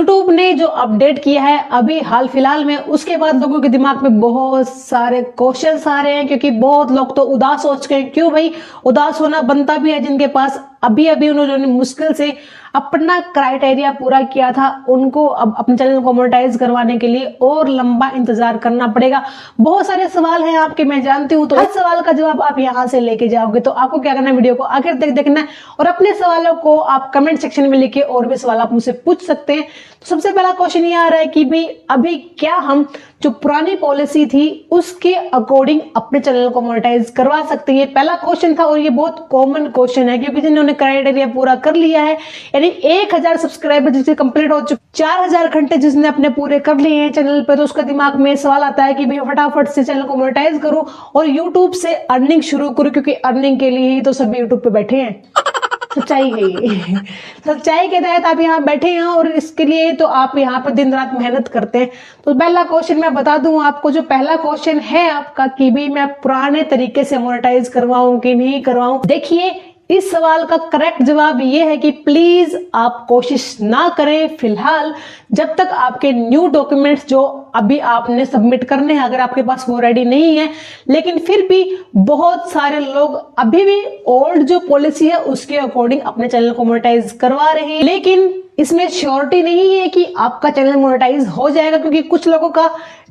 YouTube ने जो update किया है अभी हाल फिलहाल में, उसके बाद लोगों के दिमाग में बहुत सारे क्वेश्चंस आ रहे हैं, क्योंकि बहुत लोग तो उदास हो चुके हैं। क्यों भाई, उदास होना बनता भी है। जिनके पास अभी अभी उन्होंने मुश्किल से अपना क्राइटेरिया पूरा किया था, उनको अब अपने चैनल को मोनेटाइज करवाने के लिए और लंबा इंतजार करना पड़ेगा। बहुत सारे सवाल हैं आपके, मैं जानती हूँ, तो हर सवाल का जवाब आप यहाँ से लेके जाओगे। तो आपको क्या करना है, वीडियो को आखिर तक देखना है और अपने सवालों को आप कमेंट सेक्शन में लिखे और भी सवाल आप मुझसे पूछ सकते हैं। तो सबसे पहला क्वेश्चन ये आ रहा है कि भाई अभी क्या हम जो पुरानी पॉलिसी थी उसके अकॉर्डिंग अपने चैनल को मोनेटाइज करवा सकते हैं। पहला क्वेश्चन था और ये बहुत कॉमन क्वेश्चन है, क्योंकि जिन्होंने क्राइटेरिया पूरा कर लिया है, यानी 1000 सब्सक्राइबर जिसके कंप्लीट हो चुके, 4000 घंटे जिसने अपने पूरे कर लिए हैं चैनल पे, तो उसका दिमाग में सवाल आता है कि भाई फटाफट से चैनल को मोनेटाइज करूं और यूट्यूब से अर्निंग शुरू करूं, क्योंकि अर्निंग के लिए ही तो सभी यूट्यूब पे बैठे हैं। सच्चाई है ये। सच्चाई के तहत आप यहाँ बैठे हैं और इसके लिए तो आप यहाँ पर दिन रात मेहनत करते हैं। तो पहला क्वेश्चन मैं बता दूं आपको, जो पहला क्वेश्चन है आपका कि भाई मैं पुराने तरीके से मोनेटाइज करवाऊं कि नहीं करवाऊं, देखिए इस सवाल का करेक्ट जवाब ये है कि प्लीज आप कोशिश ना करें फिलहाल, जब तक आपके न्यू डॉक्यूमेंट्स जो अभी आपने सबमिट करने हैं, अगर आपके पास वो रेडी नहीं है। लेकिन फिर भी बहुत सारे लोग अभी भी ओल्ड जो पॉलिसी है उसके अकॉर्डिंग अपने चैनल को मोनेटाइज करवा रहे हैं, लेकिन इसमें श्योरिटी नहीं है कि आपका चैनल मोनेटाइज हो जाएगा, क्योंकि कुछ लोगों का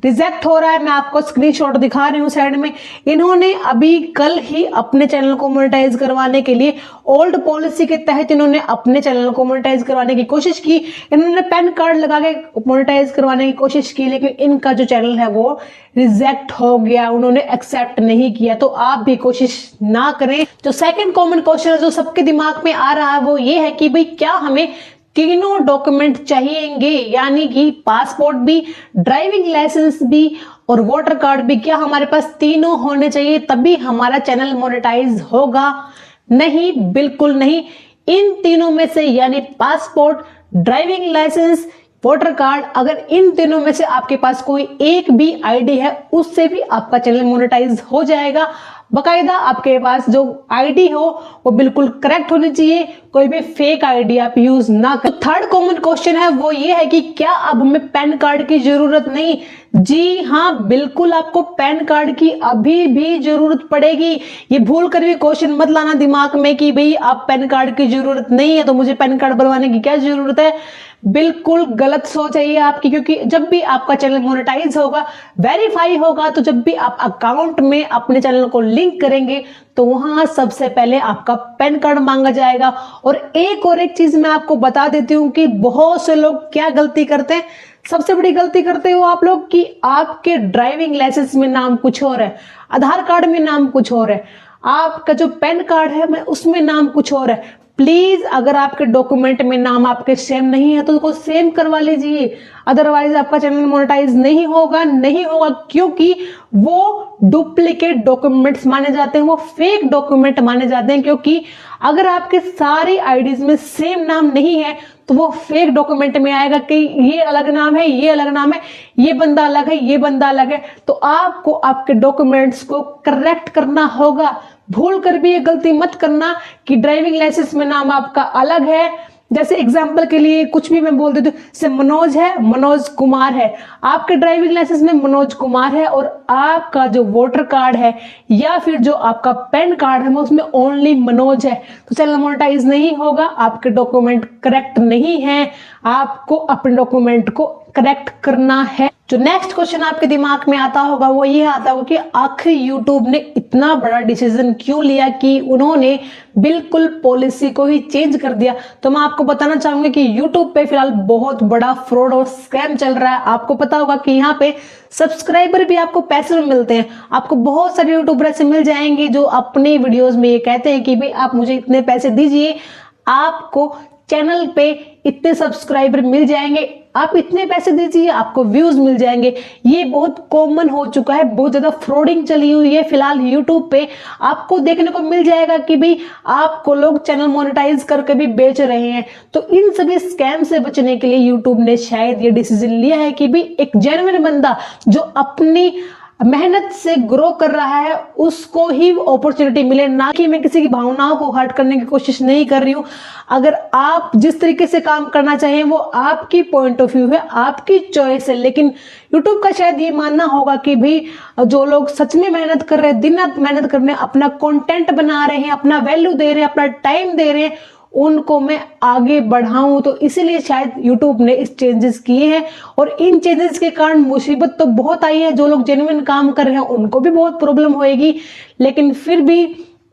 रिजेक्ट हो रहा है। मैं आपको स्क्रीनशॉट दिखा रही हूँ साइड में। इन्होंने अभी कल ही अपने चैनल को मोनेटाइज करवाने के लिए ओल्ड पॉलिसी के तहत इन्होंने अपने चैनल को मोनेटाइज करवाने की कोशिश की। इन्होंने पैन कार्ड लगा के मोनेटाइज करवाने की कोशिश की, लेकिन इनका जो चैनल है वो रिजेक्ट हो गया, उन्होंने एक्सेप्ट नहीं किया। तो आप भी कोशिश ना करें। जो सेकंड कॉमन क्वेश्चन है जो सबके दिमाग में आ रहा है वो ये है कि भाई क्या हमें तीनों डॉक्यूमेंट चाहिएंगे, यानी कि पासपोर्ट भी, ड्राइविंग लाइसेंस भी और वोटर कार्ड भी, क्या हमारे पास तीनों होने चाहिए तभी हमारा चैनल मोनेटाइज होगा? नहीं, बिल्कुल नहीं। इन तीनों में से यानी passport, driving licence, voter card, अगर इन तीनों में से आपके पास कोई एक भी आईडी है उससे भी आपका चैनल मोनेटाइज हो जाएगा। बकायदा आपके पास जो आईडी हो वो बिल्कुल करेक्ट होनी चाहिए, कोई भी फेक आईडी आप यूज ना करें। थर्ड कॉमन क्वेश्चन है वो ये है कि क्या अब हमें पैन कार्ड की जरूरत नहीं? जी हाँ, बिल्कुल आपको पैन कार्ड की अभी भी जरूरत पड़ेगी। ये भूल कर भी क्वेश्चन मत लाना दिमाग में कि भाई आप पैन कार्ड की जरूरत नहीं है तो मुझे पैन कार्ड बनवाने की क्या जरूरत है। बिल्कुल गलत सोच है ये आपकी, क्योंकि जब भी आपका चैनल मोनेटाइज होगा, वेरीफाई होगा, तो जब भी आप अकाउंट में अपने चैनल को लिंक करेंगे तो वहां सबसे पहले आपका पैन कार्ड मांगा जाएगा। और एक चीज मैं आपको बता देती हूँ कि बहुत से लोग क्या गलती करते हैं, सबसे बड़ी गलती करते हो आप लोग कि आपके ड्राइविंग लाइसेंस में नाम कुछ और है, आधार कार्ड में नाम कुछ और है, आपका जो पैन कार्ड है मैं उसमें नाम कुछ और है। प्लीज अगर आपके डॉक्यूमेंट में नाम आपके सेम नहीं है तो उसको सेम करवा लीजिए, अदरवाइज आपका चैनल मोनेटाइज नहीं होगा। क्योंकि वो डुप्लीकेट डॉक्यूमेंट्स माने जाते हैं, वो फेक डॉक्यूमेंट माने जाते हैं। क्योंकि अगर आपके सारी आईडीज में सेम नाम नहीं है तो वो फेक डॉक्यूमेंट में आएगा कि ये अलग नाम है, ये अलग नाम है, ये बंदा अलग है, ये बंदा अलग है। तो आपको आपके डॉक्यूमेंट्स को करेक्ट करना होगा। भूल कर भी ये गलती मत करना कि ड्राइविंग लाइसेंस में नाम आपका अलग है। जैसे एग्जांपल के लिए कुछ भी मैं बोल देती हूँ, जैसे मनोज है, मनोज कुमार है, आपके ड्राइविंग लाइसेंस में मनोज कुमार है और आपका जो वोटर कार्ड है या फिर जो आपका पैन कार्ड है उसमें ओनली मनोज है, तो चैनल मोनेटाइज नहीं होगा। आपके डॉक्यूमेंट करेक्ट नहीं है, आपको अपने डॉक्यूमेंट को करेक्ट करना है। जो नेक्स्ट क्वेश्चन आपके दिमाग में आता होगा वो ये आता होगा कि आखिर यूट्यूब ने इतना बड़ा डिसीजन क्यों लिया कि उन्होंने बिल्कुल पॉलिसी को ही चेंज कर दिया। तो मैं आपको बताना चाहूंगी कि यूट्यूब पे फिलहाल बहुत बड़ा फ्रॉड और स्कैम चल रहा है। आपको पता होगा कि यहाँ पे सब्सक्राइबर भी आपको पैसे में मिलते हैं। आपको बहुत सारे यूट्यूबर ऐसे मिल जाएंगे जो अपने वीडियोज में ये कहते हैं कि भाई आप मुझे इतने पैसे दीजिए, आपको चैनल पे इतने सब्सक्राइबर मिल जाएंगे, आप इतने पैसे दीजिए, आपको व्यूज मिल जाएंगे। ये बहुत कॉमन हो चुका है, बहुत ज्यादा फ्रॉडिंग चली हुई है फिलहाल यूट्यूब पे। आपको देखने को मिल जाएगा कि भाई आपको लोग चैनल मोनेटाइज करके भी बेच रहे हैं। तो इन सभी स्कैम से बचने के लिए यूट्यूब ने शायद ये डिसीजन लिया है कि भाई एक जेन्युइन बंदा जो अपनी मेहनत से ग्रो कर रहा है उसको ही अपॉर्चुनिटी मिले, ना कि मैं किसी की भावनाओं को हर्ट करने की कोशिश नहीं कर रही हूँ। अगर आप जिस तरीके से काम करना चाहिए वो आपकी पॉइंट ऑफ व्यू है, आपकी चॉइस है, लेकिन यूट्यूब का शायद ये मानना होगा कि भाई जो लोग सच में मेहनत कर रहे हैं, दिन रात मेहनत कर रहे हैं, अपना कंटेंट बना रहे हैं, अपना वैल्यू दे रहे हैं, अपना टाइम दे रहे हैं, उनको मैं आगे बढ़ाऊं, तो इसीलिए शायद YouTube ने इस चेंजेस किए हैं। और इन चेंजेस के कारण मुसीबत तो बहुत आई है, जो लोग जेन्युइन काम कर रहे हैं उनको भी बहुत प्रॉब्लम होएगी, लेकिन फिर भी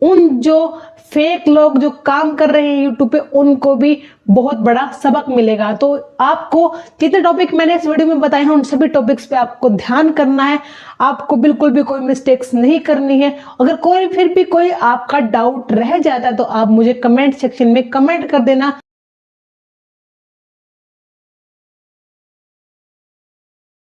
उन जो फेक लोग जो काम कर रहे हैं यूट्यूब पे उनको भी बहुत बड़ा सबक मिलेगा। तो आपको जितने टॉपिक मैंने इस वीडियो में बताए हैं उन सभी टॉपिक्स पे आपको ध्यान करना है, आपको बिल्कुल भी कोई मिस्टेक्स नहीं करनी है। अगर कोई फिर भी कोई आपका डाउट रह जाता है तो आप मुझे कमेंट सेक्शन में कमेंट कर देना।